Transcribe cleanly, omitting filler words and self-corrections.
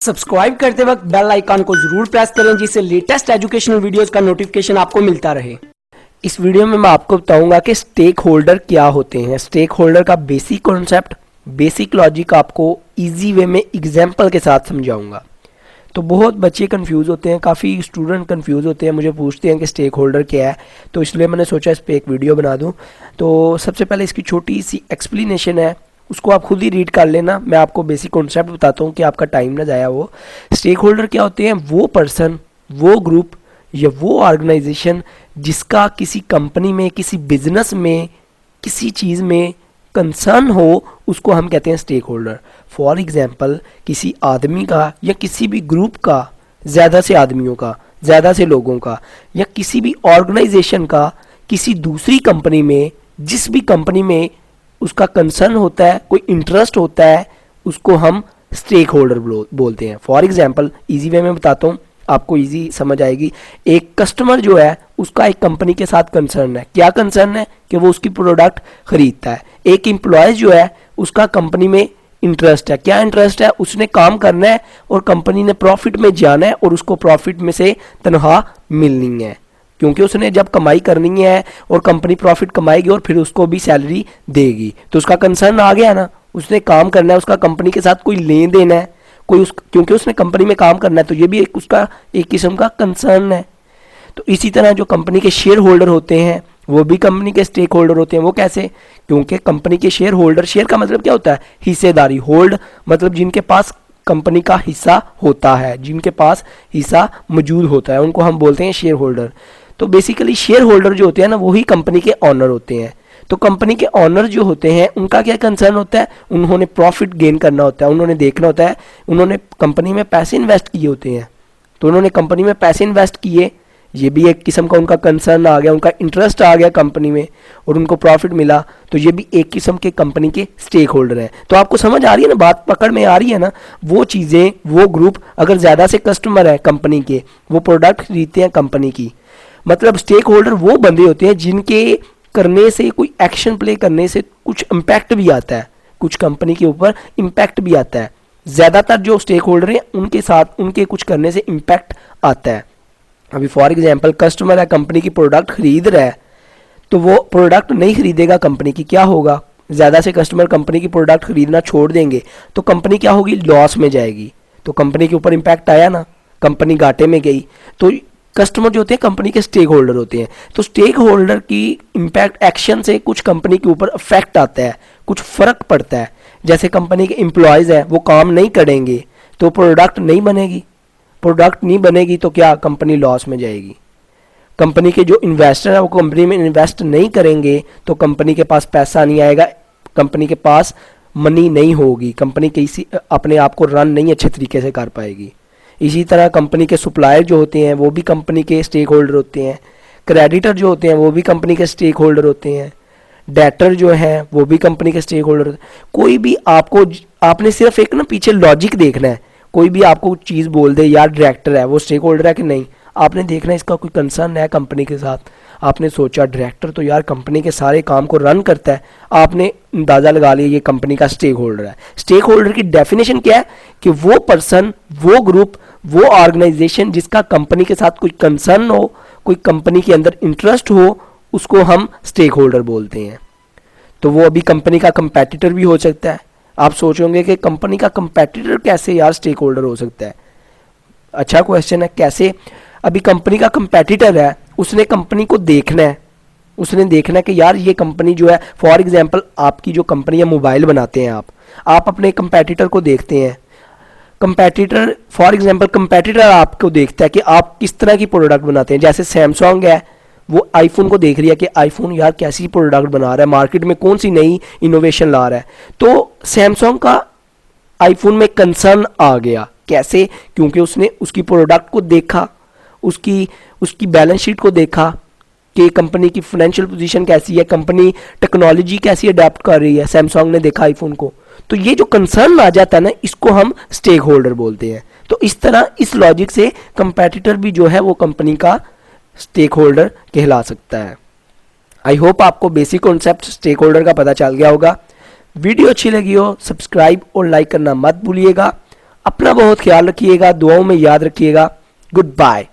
Subscribe करते वक्त bell icon को जरूर प्रेस करें जिससे लेटेस्ट एजुकेशनल वीडियोस का नोटिफिकेशन आपको मिलता रहे। इस वीडियो में मैं आपको बताऊंगा कि स्टेक होल्डर क्या होते हैं। स्टेक होल्डर का बेसिक कॉन्सेप्ट, बेसिक लॉजिक आपको इजी वे में एग्जाम्पल के साथ समझाऊंगा। तो बहुत बच्चे कंफ्यूज होते हैं, काफ़ी स्टूडेंट कंफ्यूज होते हैं, मुझे पूछते हैं कि स्टेक होल्डर क्या है, तो इसलिए मैंने सोचा इस पर एक वीडियो बना दूं। तो सबसे पहले इसकी छोटी सी एक्सप्लेनेशन है, उसको आप खुद ही रीड कर लेना। मैं आपको बेसिक कॉन्सेप्ट बताता हूँ कि आपका टाइम ना जाया हो। स्टेक होल्डर क्या होते हैं? वो पर्सन, वो ग्रुप या वो ऑर्गेनाइजेशन जिसका किसी कंपनी में, किसी बिजनेस में, किसी चीज़ में कंसर्न हो, उसको हम कहते हैं स्टेक होल्डर। फॉर एग्जाम्पल, किसी आदमी का या किसी भी ग्रुप का, ज़्यादा से आदमियों का, ज़्यादा से लोगों का, या किसी भी ऑर्गेनाइजेशन का किसी दूसरी कंपनी में, जिस भी कंपनी में उसका कंसर्न होता है, कोई इंटरेस्ट होता है, उसको हम स्टेक होल्डर बोलते हैं। फॉर एग्जाम्पल, इजी वे में बताता हूँ, आपको इजी समझ आएगी। एक कस्टमर जो है उसका एक कंपनी के साथ कंसर्न है। क्या कंसर्न है? कि वो उसकी प्रोडक्ट खरीदता है। एक एम्प्लॉय जो है उसका कंपनी में इंटरेस्ट है। क्या इंटरेस्ट है? उसने काम करना है और कंपनी ने प्रॉफिट में जाना है और उसको प्रॉफिट में से तनख्वाह मिलनी है, क्योंकि उसने जब कमाई करनी है और कंपनी प्रॉफिट कमाएगी और फिर उसको भी सैलरी देगी। तो उसका कंसर्न आ गया ना, उसने काम करना है, उसका कंपनी के साथ कोई लेन देन है, क्योंकि उसने कंपनी में काम करना है, तो ये भी उसका एक किस्म का कंसर्न है। तो इसी तरह जो कंपनी के शेयर होल्डर होते हैं वो भी कंपनी के स्टेक होल्डर होते हैं। वो कैसे? क्योंकि कंपनी के शेयर होल्डर, शेयर का मतलब क्या होता है? हिस्सेदारी। होल्ड मतलब जिनके पास कंपनी का हिस्सा होता है, जिनके पास हिस्सा मौजूद होता है, उनको हम बोलते हैं शेयर होल्डर। तो बेसिकली शेयर होल्डर जो होते हैं ना, वही कंपनी के ऑनर होते हैं। तो कंपनी के ऑनर जो होते हैं उनका क्या कंसर्न होता है? उन्होंने प्रॉफिट गेन करना होता है, उन्होंने देखना होता है, उन्होंने कंपनी में पैसे इन्वेस्ट किए होते हैं। तो उन्होंने कंपनी में पैसे इन्वेस्ट किए, ये भी एक किस्म का उनका कंसर्न आ गया, उनका इंटरेस्ट आ गया कंपनी में और उनको प्रॉफिट मिला, तो ये भी एक किस्म के कंपनी के स्टेक होल्डर हैं। तो आपको समझ आ रही है ना, बात पकड़ में आ रही है ना? वो चीज़ें, वो ग्रुप, अगर ज़्यादा से कस्टमर है कंपनी के, वो प्रोडक्ट खरीदते हैं कंपनी की, मतलब स्टेक होल्डर वो बंदे होते हैं जिनके करने से, कोई एक्शन प्ले करने से कुछ इम्पैक्ट भी आता है, कुछ कंपनी के ऊपर इम्पैक्ट भी आता है। ज़्यादातर जो स्टेक होल्डर हैं उनके साथ, उनके कुछ करने से इम्पैक्ट आता है। अभी फॉर एग्जांपल, कस्टमर है, कंपनी की प्रोडक्ट खरीद रहा है, तो वो प्रोडक्ट नहीं खरीदेगा कंपनी की, क्या होगा? ज़्यादा से कस्टमर कंपनी की प्रोडक्ट खरीदना छोड़ देंगे तो कंपनी क्या होगी? लॉस में जाएगी। तो कंपनी के ऊपर इम्पैक्ट आया ना, कंपनी घाटे में गई। तो कस्टमर जो होते हैं कंपनी के स्टेक होल्डर होते हैं। तो स्टेक होल्डर की इम्पैक्ट एक्शन से कुछ कंपनी के ऊपर इफेक्ट आता है, कुछ फर्क पड़ता है। जैसे कंपनी के एम्प्लॉयज़ हैं, वो काम नहीं करेंगे तो प्रोडक्ट नहीं बनेगी, प्रोडक्ट नहीं बनेगी तो क्या? कंपनी लॉस में जाएगी। कंपनी के जो इन्वेस्टर हैं वो कंपनी में इन्वेस्ट नहीं करेंगे तो कंपनी के पास पैसा नहीं आएगा, कंपनी के पास मनी नहीं होगी, कंपनी किसी अपने आप को रन नहीं अच्छे तरीके से कर पाएगी। इसी तरह कंपनी के सप्लायर जो होते हैं वो भी कंपनी के स्टेक होल्डर होते हैं। क्रेडिटर जो होते हैं वो भी कंपनी के स्टेक होल्डर होते हैं। डेटर जो है वो भी कंपनी के स्टेक होल्डर होते हैं। कोई भी आपको, आपने सिर्फ एक ना पीछे लॉजिक देखना है। कोई भी आपको चीज़ बोल दे, यार डायरेक्टर है, वो स्टेक होल्डर है कि नहीं, आपने देखना है इसका कोई कंसर्न है कंपनी के साथ। आपने सोचा डायरेक्टर तो यार कंपनी के सारे काम को रन करता है, आपने अंदाज़ा लगा लिया ये कंपनी का स्टेक होल्डर है। स्टेक होल्डर की डेफिनेशन क्या है? कि वो पर्सन, वो ग्रुप, वो ऑर्गेनाइजेशन जिसका कंपनी के साथ कोई कंसर्न हो, कोई कंपनी के अंदर इंटरेस्ट हो, उसको हम स्टेक होल्डर बोलते हैं। तो वो अभी कंपनी का कंपेटिटर भी हो सकता है। आप सोचोगे कि कंपनी का कंपेटिटर कैसे यार स्टेक होल्डर हो सकता है? अच्छा क्वेश्चन है, कैसे? अभी कंपनी का कंपेटिटर है, उसने कंपनी को देखना है, उसने देखना है कि यार ये कंपनी जो है, फॉर एग्जांपल आपकी जो कंपनी है, मोबाइल बनाते हैं आप अपने कंपेटिटर को देखते हैं। कंपेटिटर, फॉर एग्जांपल कंपेटिटर आपको देखता है कि आप किस तरह की प्रोडक्ट बनाते हैं। जैसे सैमसंग है, वो आईफोन को देख रही है कि आईफोन यार कैसी प्रोडक्ट बना रहा है, मार्केट में कौन सी नई इनोवेशन ला रहा है। तो सैमसंग का आईफोन में कंसर्न आ गया। कैसे? क्योंकि उसने उसकी प्रोडक्ट को देखा, उसकी बैलेंस शीट को देखा कि कंपनी की फाइनेंशियल पोजीशन कैसी है, कंपनी टेक्नोलॉजी कैसी अडेप्ट कर रही है। सैमसंग ने देखा आईफोन को, तो ये जो कंसर्न आ जाता है ना, इसको हम स्टेक होल्डर बोलते हैं। तो इस तरह, इस लॉजिक से कंपेटिटर भी जो है वो कंपनी का स्टेक होल्डर कहला सकता है। आई होप आपको बेसिक कॉन्सेप्ट स्टेक होल्डर का पता चल गया होगा। वीडियो अच्छी लगी हो, सब्सक्राइब और लाइक करना मत भूलिएगा। अपना बहुत ख्याल रखिएगा, दुआओं में याद रखिएगा। Good bye.